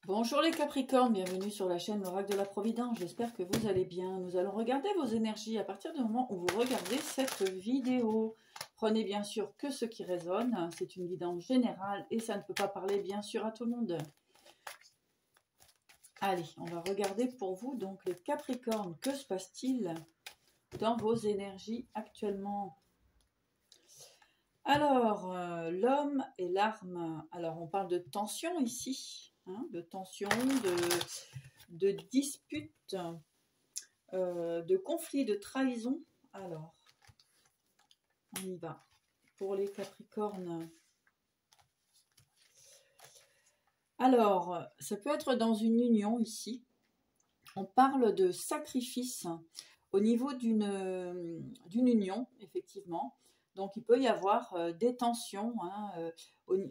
Bonjour les Capricornes, bienvenue sur la chaîne L'Oracle de la Providence, j'espère que vous allez bien. Nous allons regarder vos énergies à partir du moment où vous regardez cette vidéo. Prenez bien sûr que ce qui résonne, c'est une guidance générale et ça ne peut pas parler bien sûr à tout le monde. Allez, on va regarder pour vous donc les Capricornes, que se passe-t-il dans vos énergies actuellement? Alors, l'homme et l'arme, alors on parle de tension ici. De tension, de dispute, de conflit, de trahison. Alors, on y va. Pour les Capricornes. Alors, ça peut être dans une union ici. On parle de sacrifice au niveau d'une union, effectivement. Donc, il peut y avoir des tensions.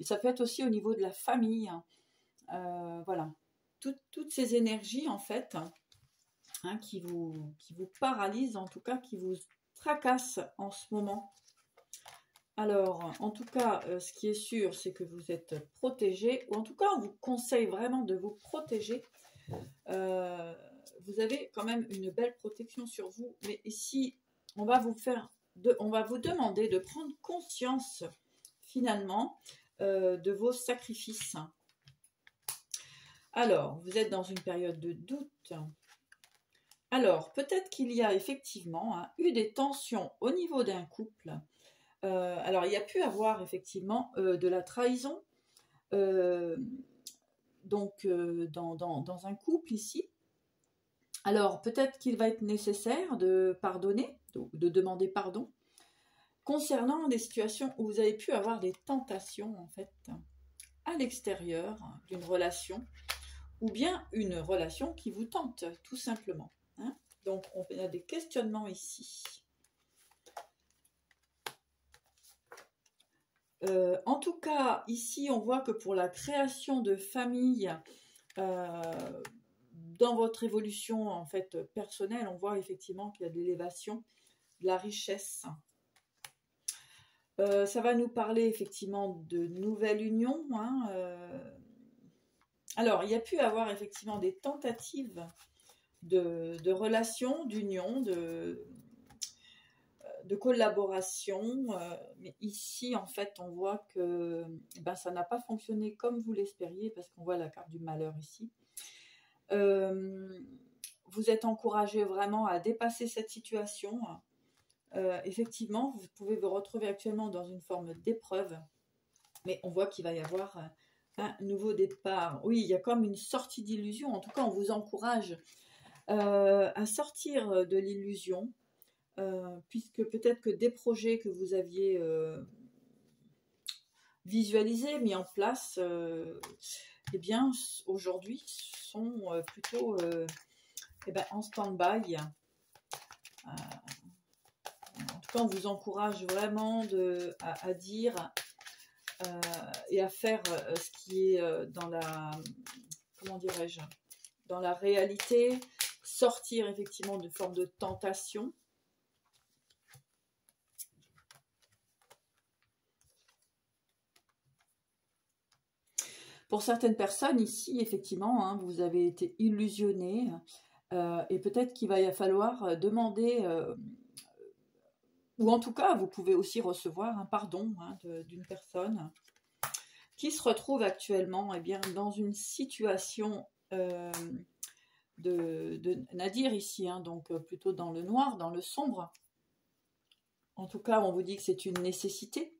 Ça peut être aussi au niveau de la famille. Voilà, toutes ces énergies en fait qui vous paralysent, en tout cas qui vous tracassent en ce moment. Alors en tout cas ce qui est sûr c'est que vous êtes protégé, ou en tout cas on vous conseille vraiment de vous protéger. Vous avez quand même une belle protection sur vous, mais ici on va vous demander de prendre conscience finalement de vos sacrifices. Alors, vous êtes dans une période de doute. Alors, peut-être qu'il y a effectivement eu des tensions au niveau d'un couple. Alors, il y a pu avoir effectivement de la trahison dans un couple ici. Alors, peut-être qu'il va être nécessaire de pardonner, de demander pardon, concernant des situations où vous avez pu avoir des tentations, en fait, à l'extérieur d'une relation, ou bien une relation qui vous tente, tout simplement. Donc, on a des questionnements ici. En tout cas, ici, on voit que pour la création de famille, dans votre évolution en fait personnelle, on voit effectivement qu'il y a de l'élévation, de la richesse. Ça va nous parler effectivement de nouvelles unions. Alors, il y a pu avoir effectivement des tentatives de relations, d'union, de collaboration. Mais ici, en fait, on voit que ça n'a pas fonctionné comme vous l'espériez, parce qu'on voit la carte du malheur ici. Vous êtes encouragé vraiment à dépasser cette situation. Effectivement, vous pouvez vous retrouver actuellement dans une forme d'épreuve, mais on voit qu'il va y avoir un nouveau départ. Oui, il y a comme une sortie d'illusion. En tout cas, on vous encourage à sortir de l'illusion, puisque peut-être que des projets que vous aviez visualisés, mis en place, eh bien, aujourd'hui sont plutôt en stand-by. En tout cas, on vous encourage vraiment à dire et à faire ce qui est dans la, comment dirais-je, dans la réalité, sortir effectivement de forme de tentation. Pour certaines personnes ici, effectivement, vous avez été illusionnés et peut-être qu'il va falloir demander, ou en tout cas, vous pouvez aussi recevoir un pardon d'une personne qui se retrouve actuellement dans une situation de nadir ici, donc plutôt dans le noir, dans le sombre. En tout cas, on vous dit que c'est une nécessité.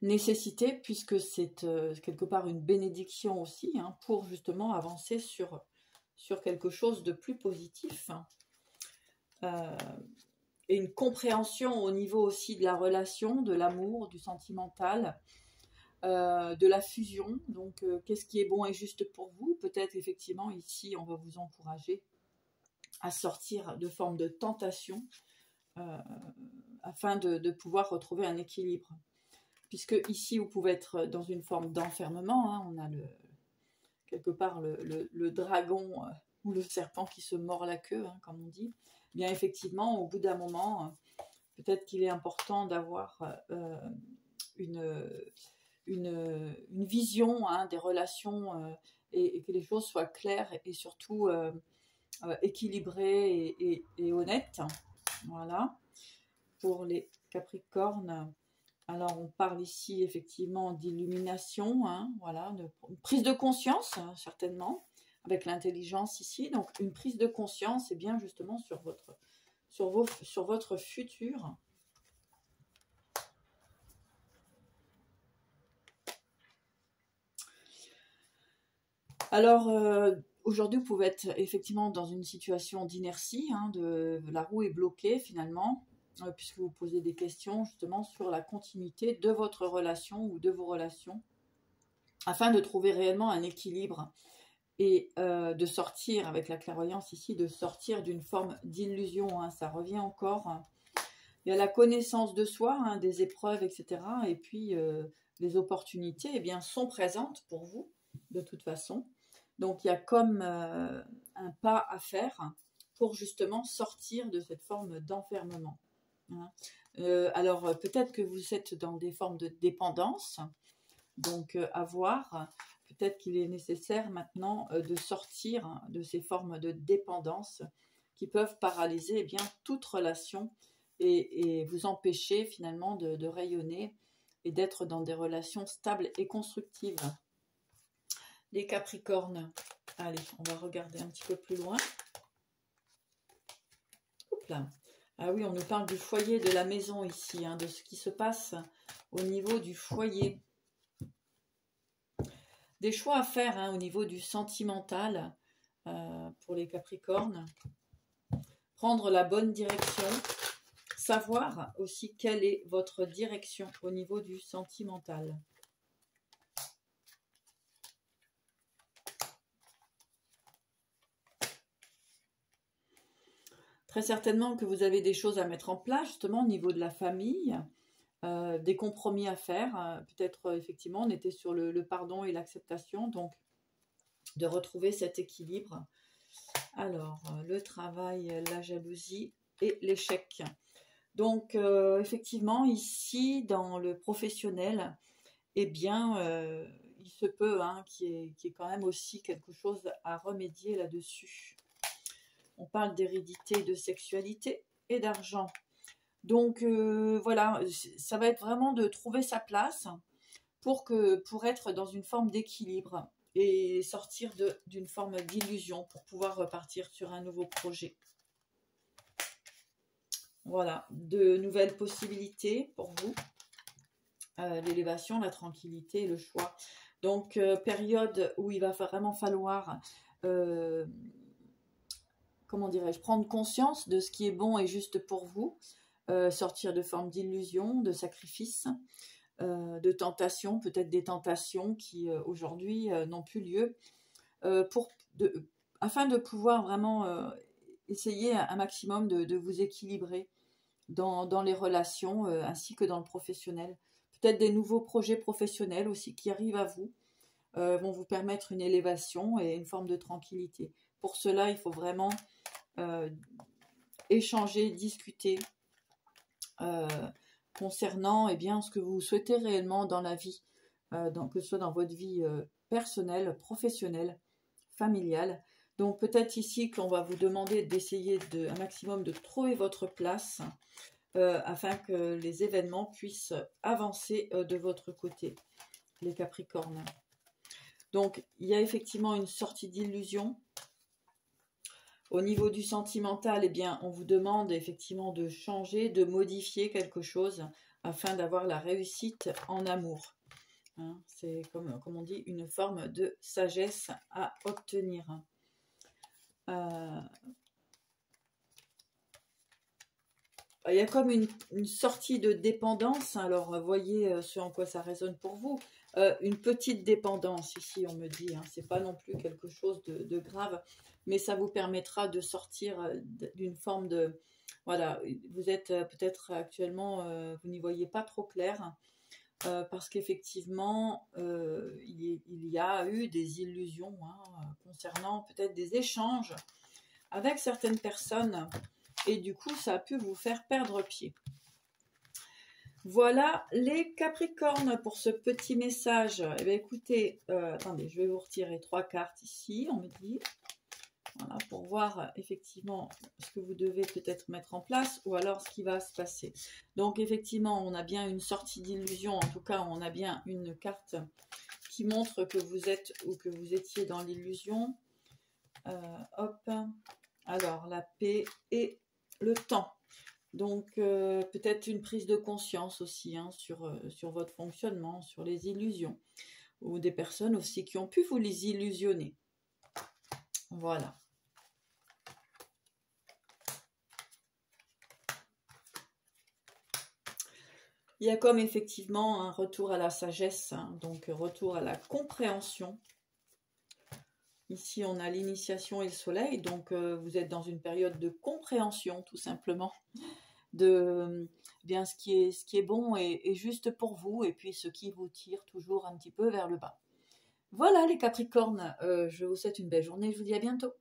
Nécessité puisque c'est quelque part une bénédiction aussi, pour justement avancer sur quelque chose de plus positif. Et une compréhension au niveau aussi de la relation, de l'amour, du sentimental, de la fusion. Donc, qu'est-ce qui est bon et juste pour vous? Peut-être effectivement ici, on va vous encourager à sortir de forme de tentation afin de pouvoir retrouver un équilibre. Puisque ici, vous pouvez être dans une forme d'enfermement. On a quelque part le dragon ou le serpent qui se mord la queue, comme on dit. Bien effectivement, au bout d'un moment, peut-être qu'il est important d'avoir une vision hein, des relations et que les choses soient claires et surtout équilibrées et honnêtes. Voilà, pour les Capricornes. Alors, on parle ici effectivement d'illumination, hein, voilà, une prise de conscience, hein, certainement, avec l'intelligence ici. Donc, une prise de conscience, et bien justement sur votre futur. Alors, aujourd'hui, vous pouvez être effectivement dans une situation d'inertie, hein, la roue est bloquée finalement, puisque vous posez des questions justement sur la continuité de votre relation ou de vos relations, afin de trouver réellement un équilibre et de sortir, avec la clairvoyance ici, de sortir d'une forme d'illusion, hein, ça revient encore. Il y a la connaissance de soi, hein, des épreuves, etc. Et puis, les opportunités eh bien, sont présentes pour vous, de toute façon. Donc, il y a comme un pas à faire pour justement sortir de cette forme d'enfermement. Hein. Alors, peut-être que vous êtes dans des formes de dépendance, donc à voir. Peut-être qu'il est nécessaire maintenant de sortir de ces formes de dépendance qui peuvent paralyser eh bien, toute relation et vous empêcher finalement de rayonner et d'être dans des relations stables et constructives. Les Capricornes, allez, on va regarder un petit peu plus loin. Oups là. Ah oui, on nous parle du foyer, de la maison ici, hein, de ce qui se passe au niveau du foyer. Des choix à faire hein, au niveau du sentimental pour les Capricornes. Prendre la bonne direction. Savoir aussi quelle est votre direction au niveau du sentimental. Très certainement que vous avez des choses à mettre en place justement au niveau de la famille. Des compromis à faire. Peut-être effectivement on était sur le pardon et l'acceptation, donc de retrouver cet équilibre. Alors le travail, la jalousie et l'échec. Donc effectivement ici dans le professionnel, eh bien il se peut hein, qu'il y ait quand même aussi quelque chose à remédier là-dessus. On parle d'hérédité, de sexualité et d'argent. Donc voilà, ça va être vraiment de trouver sa place pour être dans une forme d'équilibre et sortir d'une forme d'illusion pour pouvoir repartir sur un nouveau projet. Voilà, de nouvelles possibilités pour vous. L'élévation, la tranquillité, le choix. Donc période où il va vraiment falloir comment dirais-je, prendre conscience de ce qui est bon et juste pour vous. Sortir de formes d'illusion, de sacrifice, de tentation, peut-être des tentations qui aujourd'hui n'ont plus lieu, afin de pouvoir vraiment essayer un maximum de vous équilibrer dans les relations ainsi que dans le professionnel. Peut-être des nouveaux projets professionnels aussi qui arrivent à vous, vont vous permettre une élévation et une forme de tranquillité. Pour cela, il faut vraiment échanger, discuter, concernant eh bien, ce que vous souhaitez réellement dans la vie, que ce soit dans votre vie personnelle, professionnelle, familiale. Donc peut-être ici qu'on va vous demander d'essayer un maximum de trouver votre place afin que les événements puissent avancer de votre côté, les Capricornes. Donc il y a effectivement une sortie d'illusion. Au niveau du sentimental, eh bien, on vous demande effectivement de changer, de modifier quelque chose afin d'avoir la réussite en amour. Hein, c'est comme on dit, une forme de sagesse à obtenir. Il y a comme une sortie de dépendance. Alors, voyez ce en quoi ça résonne pour vous. Une petite dépendance ici, on me dit. Hein, c'est pas non plus quelque chose de grave. Mais ça vous permettra de sortir d'une forme de... Voilà, vous êtes peut-être actuellement, vous n'y voyez pas trop clair, parce qu'effectivement, il y a eu des illusions hein, concernant peut-être des échanges avec certaines personnes, et du coup, ça a pu vous faire perdre pied. Voilà les Capricornes pour ce petit message. Eh bien, écoutez, attendez, je vais vous retirer 3 cartes ici, on me dit. Voilà, pour voir effectivement ce que vous devez peut-être mettre en place ou alors ce qui va se passer. Donc effectivement, on a bien une sortie d'illusion, en tout cas on a bien une carte qui montre que vous êtes ou que vous étiez dans l'illusion. Hop, alors la paix et le temps. Donc peut-être une prise de conscience aussi hein, sur votre fonctionnement, sur les illusions. Ou des personnes aussi qui ont pu vous les illusionner. Voilà. Il y a comme effectivement un retour à la sagesse, hein, donc retour à la compréhension. Ici, on a l'initiation et le soleil, donc vous êtes dans une période de compréhension, tout simplement, de bien ce qui est bon et juste pour vous, et puis ce qui vous tire toujours un petit peu vers le bas. Voilà les Capricornes, je vous souhaite une belle journée, je vous dis à bientôt.